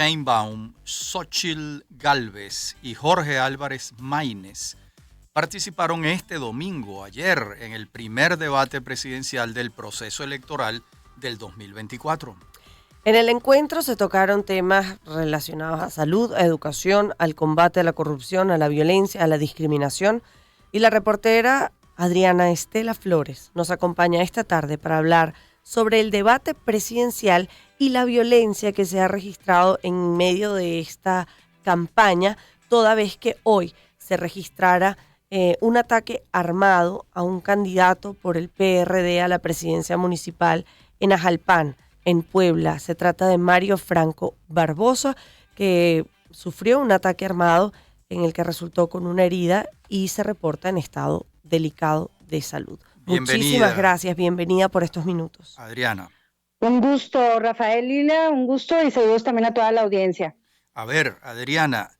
Sheinbaum, Xóchitl Gálvez y Jorge Álvarez Maínez participaron este domingo, ayer, en el primer debate presidencial del proceso electoral del 2024. En el encuentro se tocaron temas relacionados a salud, a educación, al combate a la corrupción, a la violencia, a la discriminación. Y la reportera Adriana Estela Flores nos acompaña esta tarde para hablar sobre el debate presidencial y la violencia que se ha registrado en medio de esta campaña, toda vez que hoy se registrara un ataque armado a un candidato por el PRD a la presidencia municipal en Ajalpan, en Puebla. Se trata de Mario Franco Barbosa, que sufrió un ataque armado en el que resultó con una herida y se reporta en estado delicado de salud. Bienvenida. Muchísimas gracias, bienvenida por estos minutos. Adriana. Un gusto, Rafael Lila, un gusto y saludos también a toda la audiencia. A ver, Adriana,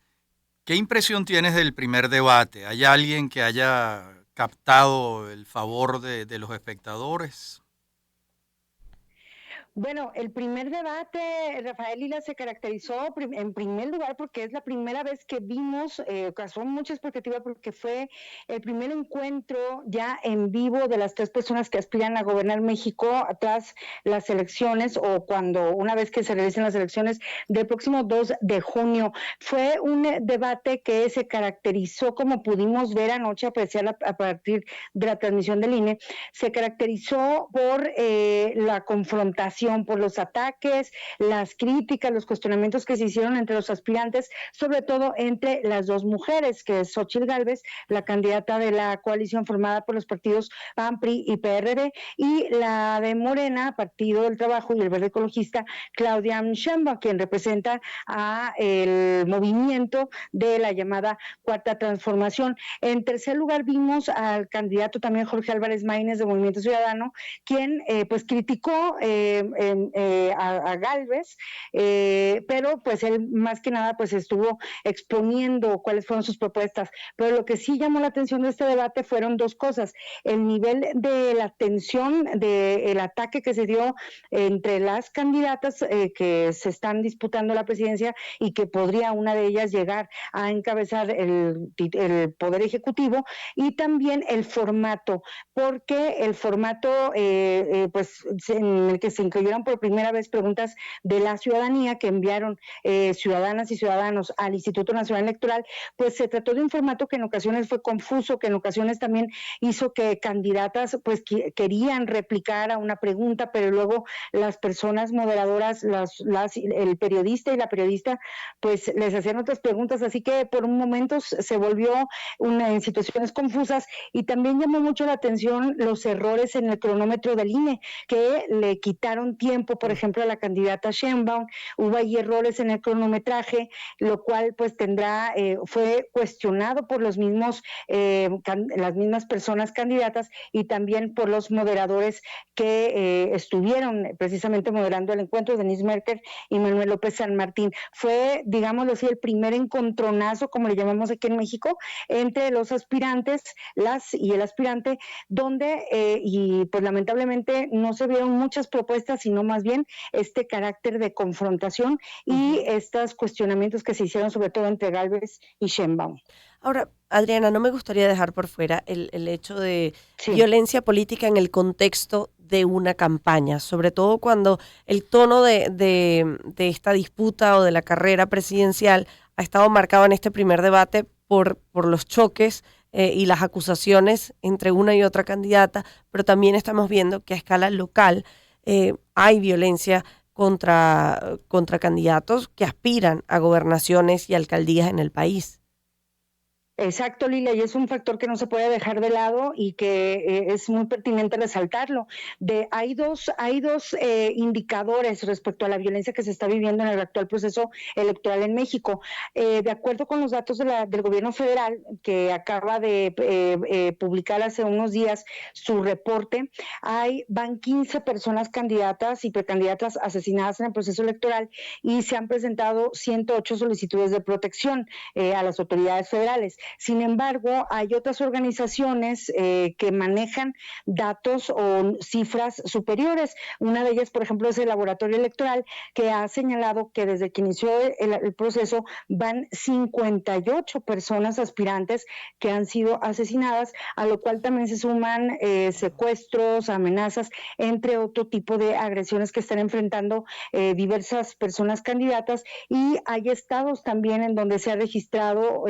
¿qué impresión tienes del primer debate? ¿Hay alguien que haya captado el favor de los espectadores? Bueno, el primer debate, Rafael Lila, se caracterizó en primer lugar porque es la primera vez que vimos, causó mucha expectativa porque fue el primer encuentro ya en vivo de las tres personas que aspiran a gobernar México tras las elecciones o una vez que se realicen las elecciones del próximo 2 de junio. Fue un debate que se caracterizó, como pudimos ver anoche, apreciar a partir de la transmisión del INE, se caracterizó por la confrontación, por los ataques, las críticas, los cuestionamientos que se hicieron entre los aspirantes, sobre todo entre las dos mujeres, que es Xóchitl Gálvez, la candidata de la coalición formada por los partidos PAN, PRI y PRD, y la de Morena, Partido del Trabajo y el Verde Ecologista, Claudia Sheinbaum, quien representa a el movimiento de la llamada Cuarta Transformación. En tercer lugar vimos al candidato también Jorge Álvarez Maínez de Movimiento Ciudadano, quien pues criticó a Gálvez, pero pues él más que nada pues estuvo exponiendo cuáles fueron sus propuestas. Pero lo que sí llamó la atención de este debate fueron dos cosas: el nivel de la tensión del ataque que se dio entre las candidatas que se están disputando la presidencia y que podría una de ellas llegar a encabezar el Poder Ejecutivo, y también el formato, porque el formato pues en el que se incluyeron por primera vez preguntas de la ciudadanía que enviaron ciudadanas y ciudadanos al Instituto Nacional Electoral, pues se trató de un formato que en ocasiones fue confuso, que en ocasiones también hizo que candidatas pues querían replicar a una pregunta, pero luego las personas moderadoras, el periodista y la periodista, pues les hacían otras preguntas, así que por un momento se volvió en situaciones confusas. Y también llamó mucho la atención los errores en el cronómetro del INE, que le quitaron tiempo, por ejemplo, a la candidata Sheinbaum. Hubo ahí errores en el cronometraje, lo cual pues fue cuestionado por las mismas personas candidatas y también por los moderadores que estuvieron precisamente moderando el encuentro, Denise Merker y Manuel López San Martín. Fue, digámoslo así, el primer encontronazo, como le llamamos aquí en México, entre los aspirantes, y el aspirante, donde, y pues lamentablemente no se vieron muchas propuestas, sino más bien este carácter de confrontación y estos cuestionamientos que se hicieron sobre todo entre Gálvez y Sheinbaum. Ahora, Adriana, no me gustaría dejar por fuera el hecho de violencia política en el contexto de una campaña, sobre todo cuando el tono de esta disputa o de la carrera presidencial ha estado marcado en este primer debate por los choques y las acusaciones entre una y otra candidata, pero también estamos viendo que a escala local hay violencia contra candidatos que aspiran a gobernaciones y alcaldías en el país. Exacto, Lilia, y es un factor que no se puede dejar de lado y que es muy pertinente resaltarlo. Hay dos indicadores respecto a la violencia que se está viviendo en el actual proceso electoral en México. De acuerdo con los datos del gobierno federal, que acaba de publicar hace unos días su reporte, van 15 personas candidatas y precandidatas asesinadas en el proceso electoral y se han presentado 108 solicitudes de protección a las autoridades federales. Sin embargo, hay otras organizaciones que manejan datos o cifras superiores. Una de ellas, por ejemplo, es el Laboratorio Electoral, que ha señalado que desde que inició el proceso van 58 personas aspirantes que han sido asesinadas, a lo cual también se suman secuestros, amenazas, entre otro tipo de agresiones que están enfrentando diversas personas candidatas, y hay estados también en donde se ha registrado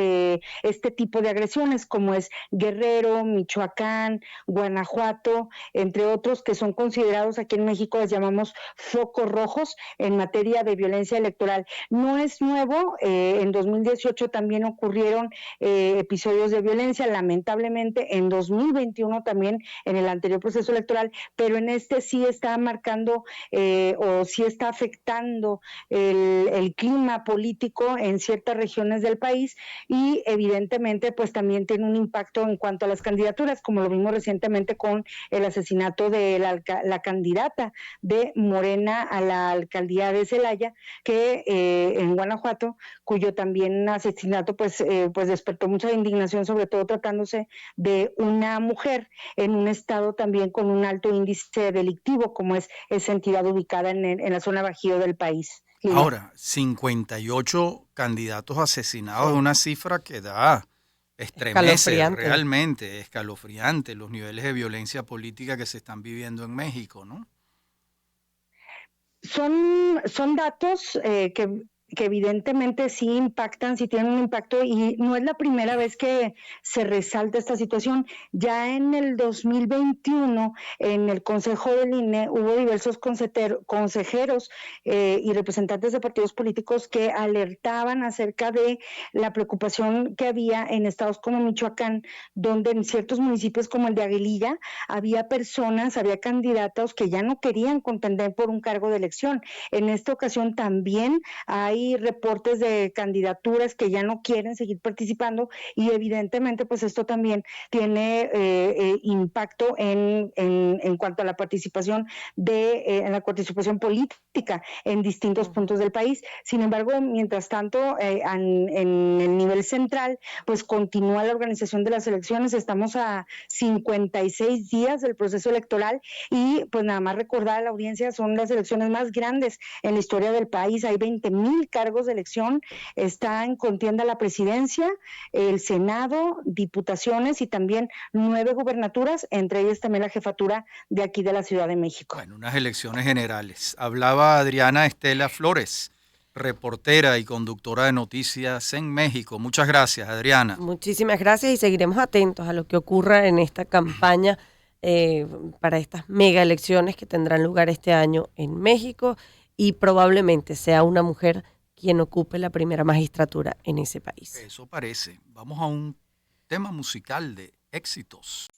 este tipo de agresiones, como es Guerrero, Michoacán, Guanajuato, entre otros que son considerados aquí en México, les llamamos focos rojos en materia de violencia electoral. No es nuevo, en 2018 también ocurrieron episodios de violencia, lamentablemente en 2021 también en el anterior proceso electoral, pero en este sí está marcando o sí está afectando el clima político en ciertas regiones del país, y evidentemente pues también tiene un impacto en cuanto a las candidaturas, como lo vimos recientemente con el asesinato de la candidata de Morena a la alcaldía de Celaya, que en Guanajuato, cuyo también asesinato pues despertó mucha indignación, sobre todo tratándose de una mujer en un estado también con un alto índice delictivo, como es esa entidad ubicada en la zona bajío del país. Ahora, 58 candidatos asesinados es Sí, una cifra que estremece, escalofriante. realmente escalofriante los niveles de violencia política que se están viviendo en México, ¿no? Son datos que evidentemente sí impactan, sí tienen un impacto, y no es la primera vez que se resalta esta situación. Ya en el 2021, en el Consejo del INE, hubo diversos consejeros y representantes de partidos políticos que alertaban acerca de la preocupación que había en estados como Michoacán, donde en ciertos municipios como el de Aguililla había candidatos que ya no querían contender por un cargo de elección. En esta ocasión también hay reportes de candidaturas que ya no quieren seguir participando, y evidentemente pues esto también tiene impacto en cuanto a la participación en la participación política en distintos puntos del país. Sin embargo, mientras tanto, en el nivel central, pues continúa la organización de las elecciones. Estamos a 56 días del proceso electoral, y pues nada más recordar a la audiencia, son las elecciones más grandes en la historia del país. Hay 20,000 cargos de elección, está en contienda la presidencia, el Senado, diputaciones y también 9 gubernaturas, entre ellas también la jefatura de aquí de la Ciudad de México. Bueno, unas elecciones generales. Hablaba Adriana Estela Flores, reportera y conductora de noticias en México. Muchas gracias, Adriana. Muchísimas gracias y seguiremos atentos a lo que ocurra en esta campaña para estas mega elecciones que tendrán lugar este año en México, y probablemente sea una mujer quien ocupe la primera magistratura en ese país. Eso parece. Vamos a un tema musical de éxitos.